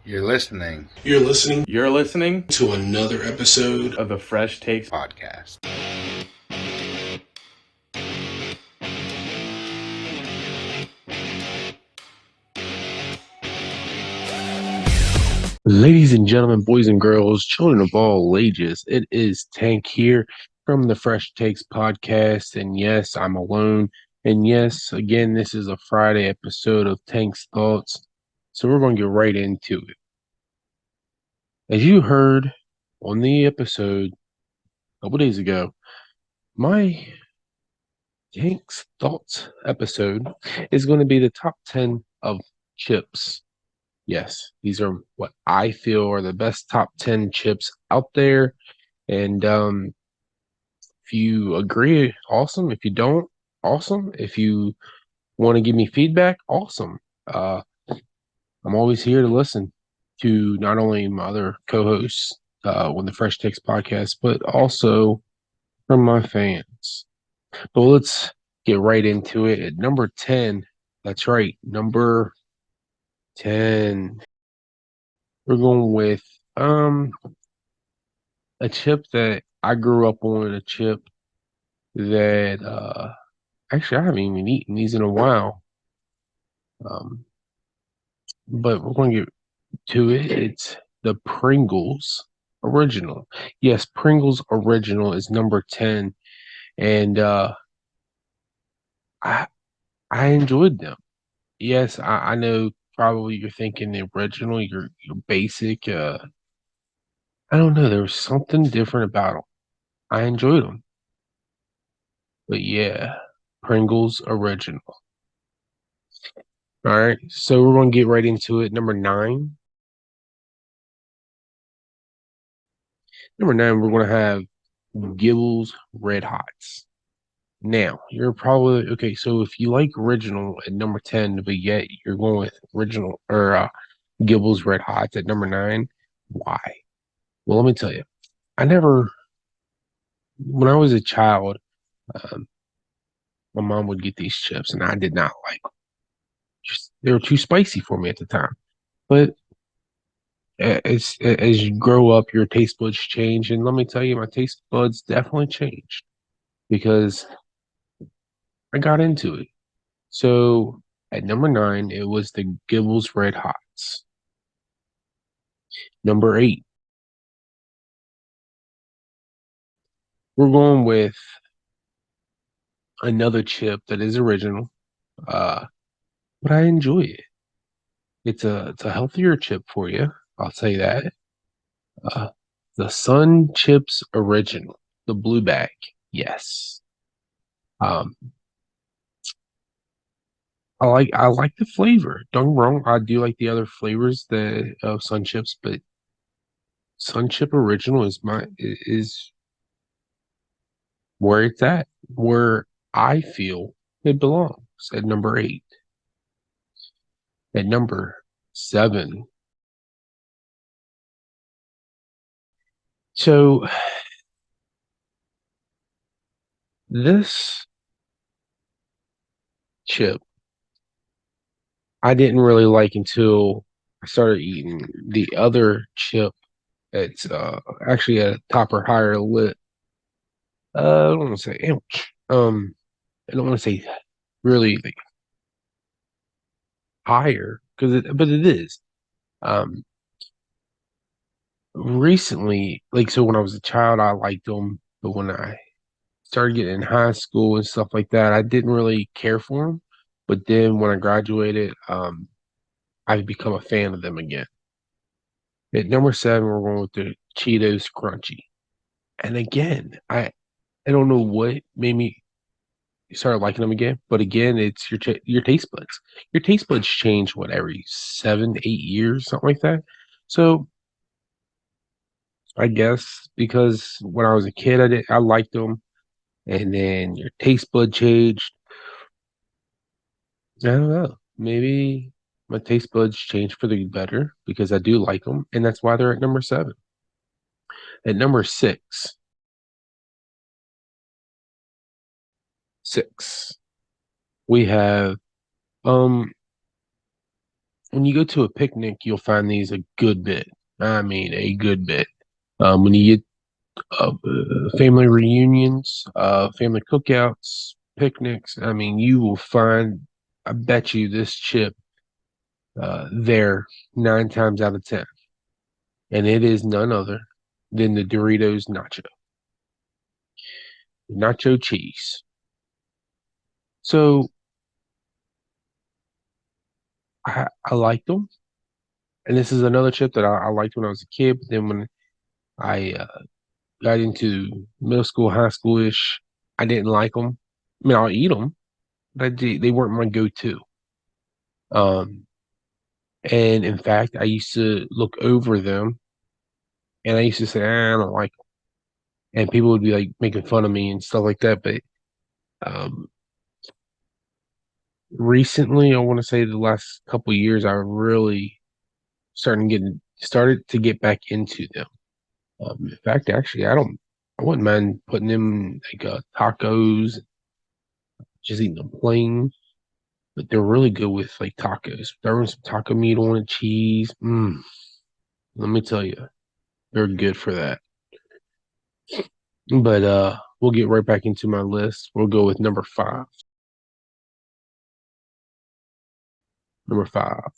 You're listening You're listening to another episode of the FreshTakes podcast. Ladies and gentlemen, boys and girls, children of all ages, it is Tank here from the Fresh Takes podcast. And yes, I'm alone. And yes, again, this is a Friday episode of Tank's Thoughts. So we're going to get right into it. As you heard on the episode a couple days ago, my Tank's Thoughts episode is going to be the top 10 of chips. Yes, these are what I feel are the best top 10 chips out there. And if you agree, awesome. If you don't, awesome. If you want to give me feedback, awesome. I'm always here to listen to not only my other co-hosts on the Fresh Takes podcast, but also from my fans. But let's get right into it. At number 10, that's right, number 10. We're going with a chip that I grew up on, a chip that actually I haven't even eaten these in a while. But we're going to get to it. It's the Pringles original. Yes, Pringles original is number 10, and I I enjoyed them. Yes, I know probably you're thinking the original, your basic. I don't know. There was something different about them. I enjoyed them, but yeah, Pringles original. All right, so we're going to get right into it. Number 9. Number 9, we're going to have Gibbles Red Hots. Now, you're probably okay. So if you like original at number 10, but yet you're going with original or Gibbles Red Hots at number 9, why? Well, let me tell you. I never, when I was a child, um, my mom would get these chips, and I did not like them. Just they were too spicy for me at the time. But as you grow up, your taste buds change, and let me tell you, my taste buds definitely changed because I got into it. So at number 9, it was the Gibbles Red Hots. Number 8, we're going with another chip that is original, uh, but I enjoy it. It's a healthier chip for you. I'll say that. Uh, the Sun Chips Original, the blue bag. Yes. Um, I like the flavor. Don't get me wrong, I do like the other flavors that of Sun Chips, but Sun Chip Original is where it's at, where I feel it belongs at number 8. At number 7. So this chip I didn't really like until I started eating the other chip. It's actually a topper higher lit. I don't want to say ouch. I don't want to say really like higher but it is. Um, recently, like so when I was a child, I liked them, but when I started getting in high school and stuff like that, I didn't really care for them. But then when I graduated, I've become a fan of them again. At number 7, we're going with the Cheetos Crunchy. And again, I don't know what made me start liking them again, but again, it's your taste buds. Your taste buds change what every 7, 8 years, something like that. So I guess because when I was a kid, I liked them, and then your taste bud changed. I don't know. Maybe my taste buds changed for the better because I do like them, and that's why they're at number 7. At number 6, 6, we have um when you go to a picnic, you'll find these a good bit. I mean, a good bit. When you get family reunions, family cookouts, picnics, I mean, you will find, I bet you, this chip there 9 times out of 10. And it is none other than the Doritos nacho cheese. So I liked them. And this is another chip that I liked when I was a kid. But then when I got into middle school, high school ish, I didn't like them. I mean, I'll eat them, but they weren't my go-to. Um, and in fact, I used to look over them and I used to say, I don't like them. And people would be like making fun of me and stuff like that. But um, recently, I want to say the last couple of years, I really started to get back into them. In fact, actually, I wouldn't mind putting them like tacos, just eating them plain. But they're really good with like tacos. Throwing some taco meat on it, cheese. Let me tell you, they're good for that. But we'll get right back into my list. We'll go with number five. Number five.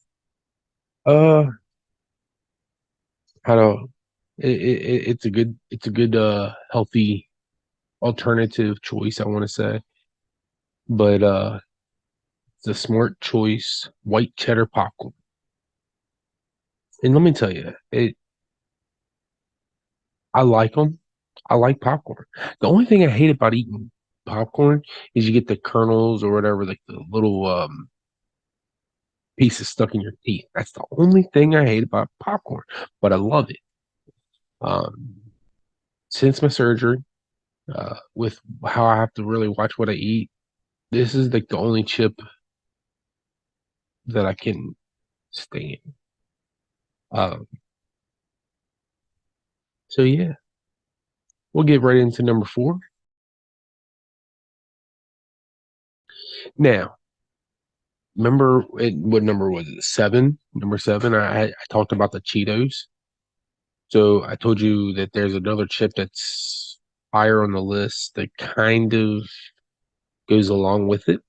Uh, how to? It's a good healthy alternative choice. I want to say, but it's a smart choice. White cheddar popcorn. And let me tell you, I like them. I like popcorn. The only thing I hate about eating popcorn is you get the kernels or whatever, like the little pieces stuck in your teeth. That's the only thing I hate about popcorn, but I love it. Um, since my surgery, with how I have to really watch what I eat, this is like the only chip that I can stand. Um, so yeah, we'll get right into number four. Now, remember what number was it? Seven. Number seven. I talked about the Cheetos. So I told you that there's another chip that's higher on the list that kind of goes along with it.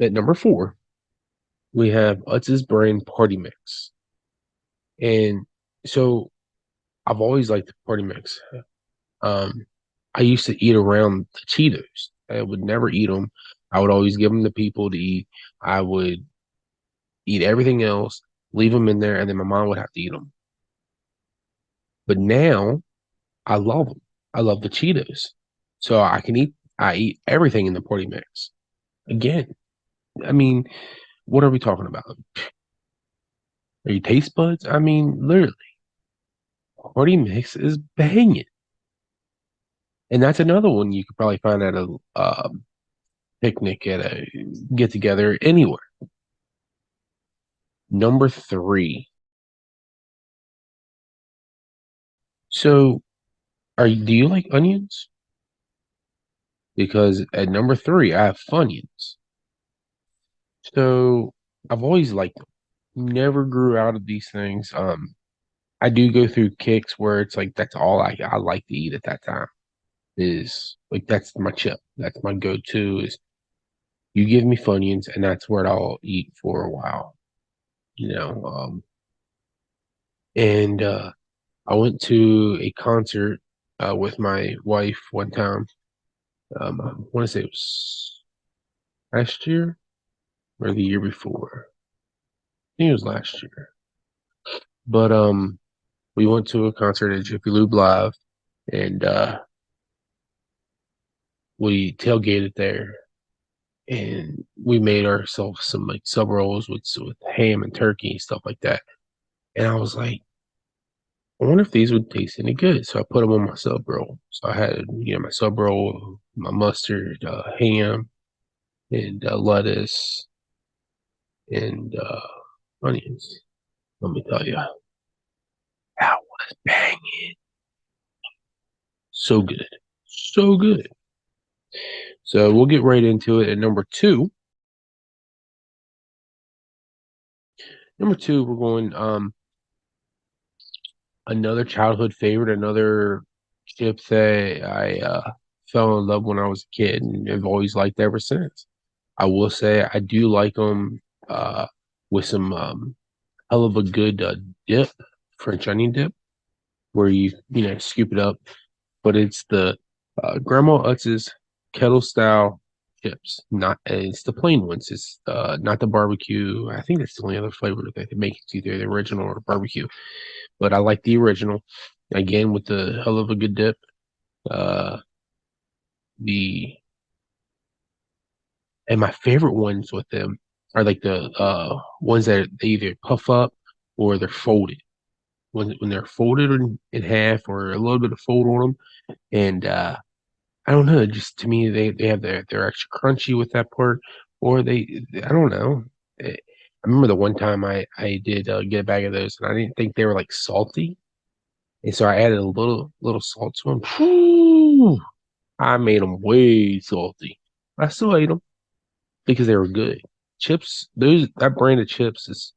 At number four, we have Utz's Brand Party Mix. And so I've always liked the Party Mix. Um, I used to eat around the Cheetos. I would never eat them. I would always give them to people to eat. I would eat everything else, leave them in there, and then my mom would have to eat them. But now I love them. I love the Cheetos. So I eat everything in the Party Mix. Again, I mean, what are we talking about? Are you taste buds? I mean, literally, Party Mix is banging. And that's another one you could probably find at a picnic, at a get together, anywhere. Number three. So, do you like onions? Because at number three, I have Funyuns. So I've always liked them. Never grew out of these things. I do go through kicks where it's like that's all I like to eat at that time. Is like that's my chip. That's my go-to. Is you give me Funyuns, and that's what I'll eat for a while. You know. And I went to a concert with my wife one time. I want to say it was last year or the year before. I think it was last year. But we went to a concert at Jiffy Lube Live, and we tailgated there, and we made ourselves some like sub rolls with ham and turkey and stuff like that. And I was like, I wonder if these would taste any good. So I put them on my sub roll. So I had my sub roll, my mustard, ham, and lettuce, and onions. Let me tell you, that was banging. So good, so good. So we'll get right into it. At number two, Number two, we're going another childhood favorite, another chip that I fell in love when I was a kid and have always liked ever since. I will say I do like them with some hell of a good dip, French onion dip, where you scoop it up. But it's the Grandma Utz's kettle style chips. Not it's the plain ones. It's not the barbecue. I think that's the only other flavor that they make. It's either the original or barbecue. But I like the original. Again, with the hell of a good dip. Uh, the and my favorite ones with them are like the ones that they either puff up or they're folded. When they're folded in half or a little bit of fold on them, and I don't know. Just to me, they have they're extra crunchy with that part, or I don't know. I remember the one time I did get a bag of those, and I didn't think they were like salty, and so I added a little salt to them. Whew, I made them way salty. I still ate them because they were good. Chips, that brand of chips is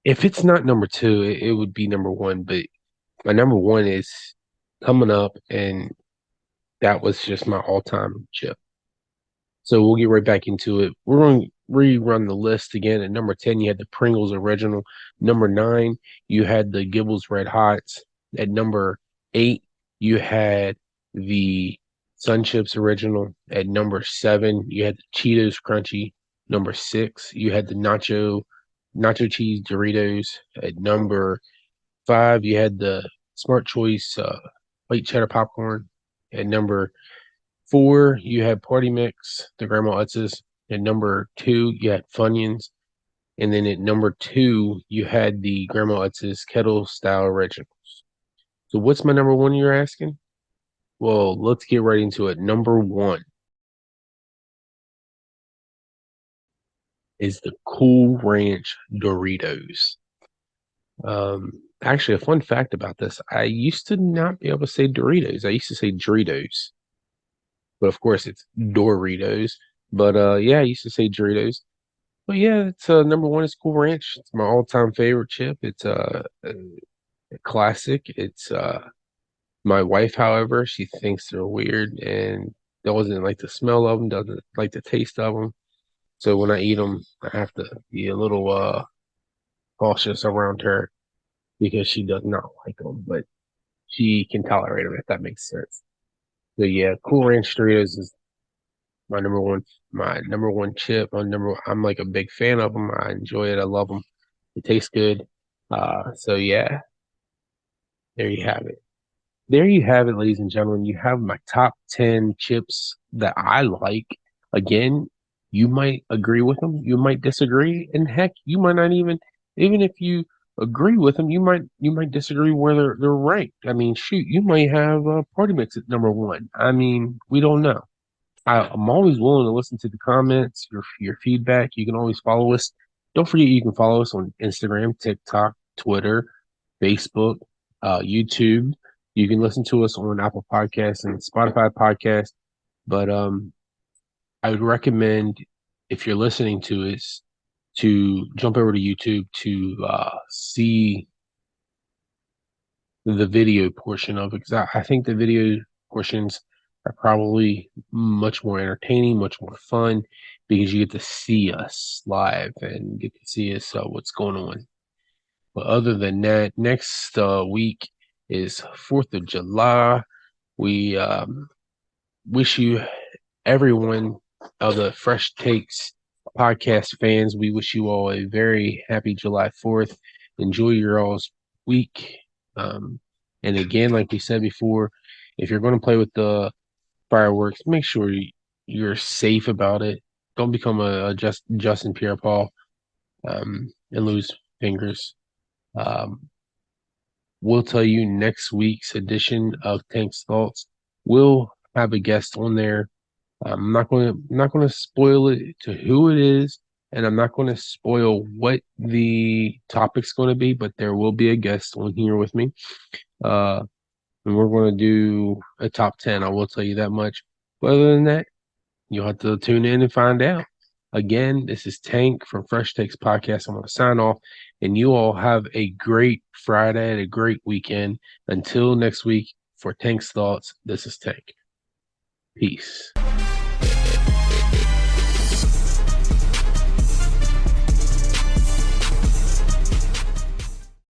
if it's not number two, it would be number one. But my number one is coming up, and that was just my all-time chip. So we'll get right back into it. We're going to rerun the list again. At number 10, you had the Pringles original. Number 9, you had the Gibbles Red Hots. At number 8, you had the Sun Chips original. At number 7, you had the Cheetos Crunchy. Number 6, you had the Nacho Cheese Doritos. At number 5, you had the Smart Choice White Cheddar Popcorn. At number 4, you had Party Mix, the Grandma Utz's. At number 2, you had Funyuns. And then at number 2, you had the Grandma Utz's Kettle Style Originals. So what's my number one you're asking? Well, let's get right into it. Number 1 is the Cool Ranch Doritos. Actually, a fun fact about this, I used to not be able to say Doritos. I used to say Doritos. But of course it's Doritos. But yeah, I used to say Doritos. But yeah, it's number 1 is Cool Ranch. It's my all-time favorite chip. It's a classic. It's my wife, however, she thinks they're weird and doesn't like the smell of them, doesn't like the taste of them. So when I eat them, I have to be a little cautious around her because she does not like them, but she can tolerate them if that makes sense. So yeah, Cool Ranch Doritos is my number one chip. I'm like a big fan of them. I enjoy it. I love them. It tastes good. So yeah, there you have it. There you have it, ladies and gentlemen. You have my top 10 chips that I like. Again, you might agree with them, you might disagree, and heck, you might not even if you agree with them, you might disagree where they're ranked. I mean, shoot, you might have Party Mix at number 1. I mean, we don't know. I'm always willing to listen to the comments, your feedback. You can always follow us. Don't forget you can follow us on Instagram, TikTok, Twitter, Facebook, YouTube. You can listen to us on Apple Podcasts and Spotify Podcasts. But I would recommend if you're listening to us to jump over to YouTube to see the video portion of it because I think the video portions are probably much more entertaining, much more fun because you get to see us live and get to see us what's going on. But other than that, next week is 4th of July. We wish you everyone of the Fresh Takes podcast fans, we wish you all a very happy July 4th. Enjoy your all's week. And again, like we said before, if you're going to play with the fireworks, make sure you're safe about it. Don't become a Justin Pierre-Paul and lose fingers. We'll tell you next week's edition of Tank's Thoughts. We'll have a guest on there. I'm not going to spoil it to who it is, and I'm not going to spoil what the topic's going to be, but there will be a guest on here with me. And we're going to do a top 10. I will tell you that much. But other than that, you'll have to tune in and find out. Again, this is Tank from Fresh Takes Podcast. I'm going to sign off, and you all have a great Friday and a great weekend. Until next week, for Tank's Thoughts, this is Tank. Peace.